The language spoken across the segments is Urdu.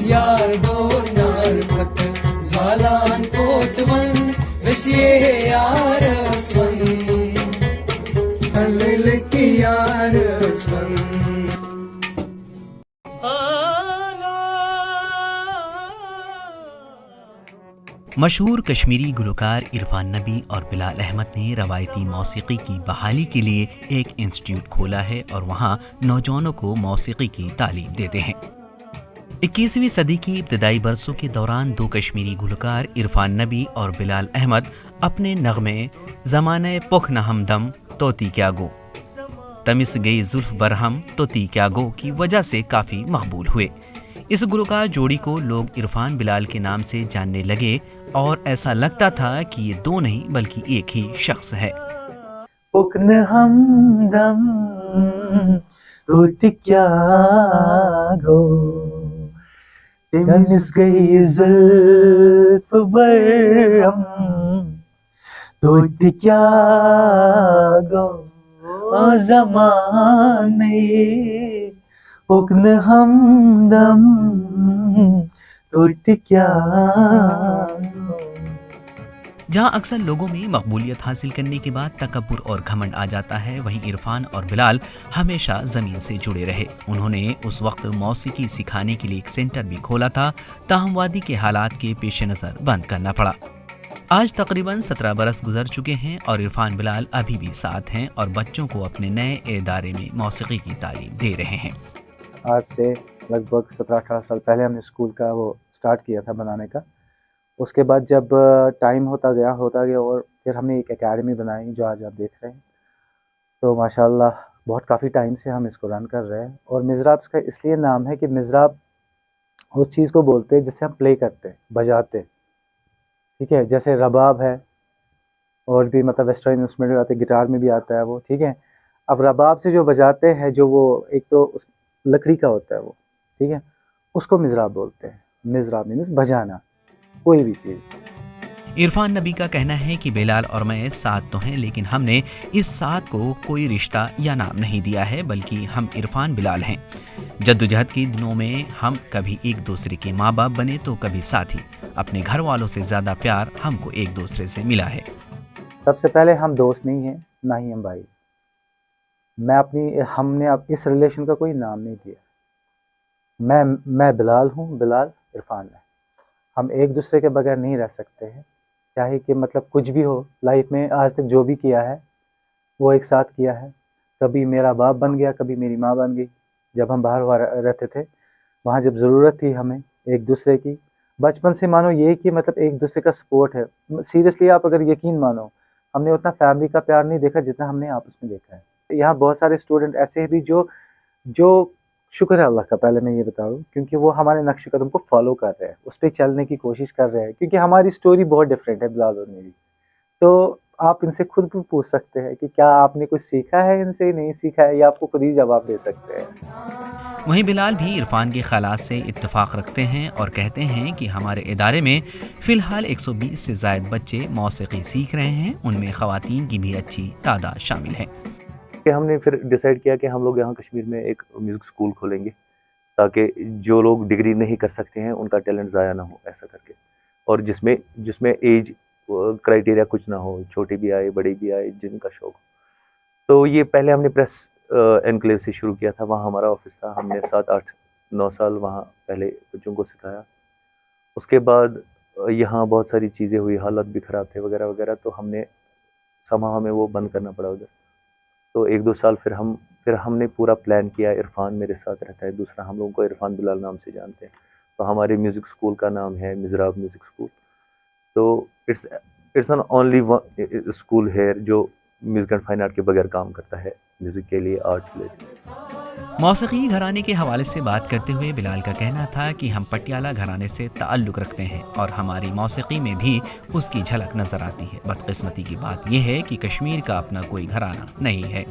yar dor narfat zalan kotman wesiye yar aswan alilki yar aswan. مشہور کشمیری گلوکار عرفان نبی اور بلال احمد نے روایتی موسیقی کی بحالی کے لیے ایک انسٹیٹیوٹ کھولا ہے اور وہاں نوجوانوں کو موسیقی کی تعلیم دیتے ہیں۔ 21ویں صدی کی ابتدائی برسوں کے دوران دو کشمیری گلوکار عرفان نبی اور بلال احمد اپنے نغمے زمانے پخ نہ ہمدم توتی کیا گو، تمس گئی زلف برہم توتی کیا گو کی وجہ سے کافی مقبول ہوئے۔ اس گلوکار جوڑی کو لوگ عرفان بلال کے نام سے جاننے لگے اور ایسا لگتا تھا کہ یہ دو نہیں بلکہ ایک ہی شخص ہے۔ پکن ہمدم توتی کیا گو، تمس گئی زلف برہم توتی کیا گو، زمانے پکن ہمدم توتی کیا گو۔ جہاں اکثر لوگوں میں مقبولیت حاصل کرنے کے بعد تکبر اور گھمنڈ آ جاتا ہے، وہیں عرفان اور بلال ہمیشہ زمین سے جڑے رہے۔ انہوں نے اس وقت موسیقی سکھانے کے لیے ایک سینٹر بھی کھولا تھا، تاہم وادی کے حالات کے پیش نظر بند کرنا پڑا۔ آج تقریباً 17 برس گزر چکے ہیں اور عرفان بلال ابھی بھی ساتھ ہیں اور بچوں کو اپنے نئے ادارے میں موسیقی کی تعلیم دے رہے ہیں۔ آج سے لگ بھگ 17-18 سال پہلے ہم نے اسکول کا وہ سٹارٹ کیا تھا بنانے کا۔ اس کے بعد جب ٹائم ہوتا گیا اور پھر ہم نے ایک اکیڈمی بنائی جو آج آپ دیکھ رہے ہیں، تو ماشاءاللہ بہت کافی ٹائم سے ہم اس کو رن کر رہے ہیں۔ اور مزراب اس کا اس لیے نام ہے کہ مزراب اس چیز کو بولتے ہیں جس سے ہم پلے کرتے ہیں، بجاتے ہیں، ٹھیک ہے؟ جیسے رباب ہے اور بھی مطلب ویسٹرن انسٹرومنٹ میں آتے ہیں، گٹار میں بھی آتا ہے وہ، ٹھیک ہے؟ اب رباب سے جو بجاتے ہیں، جو وہ ایک تو لکڑی کا ہوتا ہے وہ، ٹھیک ہے، اس کو مزراب بولتے ہیں۔ مزراب مینس بجانا کوئی بھی چیز۔ عرفان نبی کا کہنا ہے کہ بلال اور میں ساتھ تو ہیں لیکن ہم نے اس ساتھ کو کوئی رشتہ یا نام نہیں دیا ہے، بلکہ ہم عرفان بلال ہیں۔ جدوجہد کے دنوں میں ہم کبھی ایک دوسرے کے ماں باپ بنے تو کبھی ساتھی۔ اپنے گھر والوں سے زیادہ پیار ہم کو ایک دوسرے سے ملا ہے۔ سب سے پہلے ہم دوست نہیں ہیں، نہ ہی ہم بھائی۔ ہم نے اب اس ریلیشن کا کوئی نام نہیں دیا۔ میں بلال ہوں، بلال عرفان ہے۔ ہم ایک دوسرے کے بغیر نہیں رہ سکتے ہیں، چاہے کہ مطلب کچھ بھی ہو لائف میں۔ آج تک جو بھی کیا ہے وہ ایک ساتھ کیا ہے۔ کبھی میرا باپ بن گیا، کبھی میری ماں بن گئی۔ جب ہم باہر رہتے تھے، وہاں جب ضرورت تھی ہمیں ایک دوسرے کی، بچپن سے مانو یہ کہ مطلب ایک دوسرے کا سپورٹ ہے۔ سیریسلی آپ اگر یقین مانو، ہم نے اتنا فیملی کا پیار نہیں دیکھا جتنا ہم نے آپس میں دیکھا ہے۔ یہاں بہت سارے اسٹوڈنٹ ایسے ہیں بھی جو شکر ہے اللہ کا، پہلے میں یہ بتاؤں، کیونکہ وہ ہمارے نقش قدم کو فالو کر رہے ہیں، اس پہ چلنے کی کوشش کر رہے ہیں، کیونکہ ہماری سٹوری بہت ڈفرینٹ ہے بلال اور میری۔ تو آپ ان سے خود بھی پوچھ سکتے ہیں کہ کیا آپ نے کچھ سیکھا ہے ان سے، نہیں سیکھا ہے، یا آپ کو خود ہی جواب دے سکتے ہیں۔ وہیں بلال بھی عرفان کے خیالات سے اتفاق رکھتے ہیں اور کہتے ہیں کہ ہمارے ادارے میں فی الحال 120 سے زائد بچے موسیقی سیکھ رہے ہیں، ان میں خواتین کی بھی اچھی تعداد شامل ہے۔ کہ ہم نے پھر ڈیسائیڈ کیا کہ ہم لوگ یہاں کشمیر میں ایک میوزک اسکول کھولیں گے تاکہ جو لوگ ڈگری نہیں کر سکتے ہیں ان کا ٹیلنٹ ضائع نہ ہو، ایسا کر کے، اور جس میں ایج کرائٹیریا کچھ نہ ہو، چھوٹے بھی آئے بڑے بھی آئے جن کا شوق ہو۔ تو یہ پہلے ہم نے پریس انکلیو سے شروع کیا تھا، وہاں ہمارا آفس تھا، ہم نے 7-8-9 سال وہاں پہلے بچوں کو سکھایا۔ اس کے بعد یہاں بہت ساری چیزیں ہوئی، حالات بھی خراب تھے وغیرہ وغیرہ، تو ہمیں وہ بند کرنا پڑا ادھر۔ تو 1-2 سال پھر ہم نے پورا پلان کیا، عرفان میرے ساتھ رہتا ہے، دوسرا ہم لوگوں کو عرفان بلال نام سے جانتے ہیں، تو ہمارے میوزک اسکول کا نام ہے مزراب میوزک اسکول۔ تو اٹس این اونلی اسکول ہے جو میوزک اینڈ فائن آرٹ کے بغیر کام کرتا ہے، میوزک کے لیے، آرٹ کے لیے۔ موسیقی گھرانے کے حوالے سے بات کرتے ہوئے بلال کا کہنا تھا کہ ہم پٹیالہ گھرانے سے تعلق رکھتے ہیں اور ہماری موسیقی میں بھی اس کی جھلک نظر آتی ہے۔ بدقسمتی کی بات یہ ہے کہ کشمیر کا اپنا کوئی گھرانہ نہیں ہے۔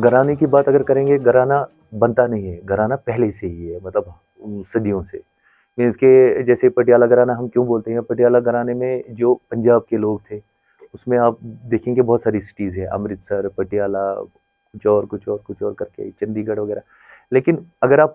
گھرانے کی بات اگر کریں گے، گھرانہ بنتا نہیں ہے، گھرانہ پہلے سے ہی ہے، مطلب صدیوں سے۔ مینس کہ جیسے پٹیالہ گھرانہ ہم کیوں بولتے ہیں، پٹیالہ گھرانے میں جو پنجاب کے لوگ تھے، اس میں آپ دیکھیں گے بہت ساری سٹیز ہیں، امرتسر، پٹیالہ، کچھ اور کر کے چندی گڑھ وغیرہ۔ لیکن اگر آپ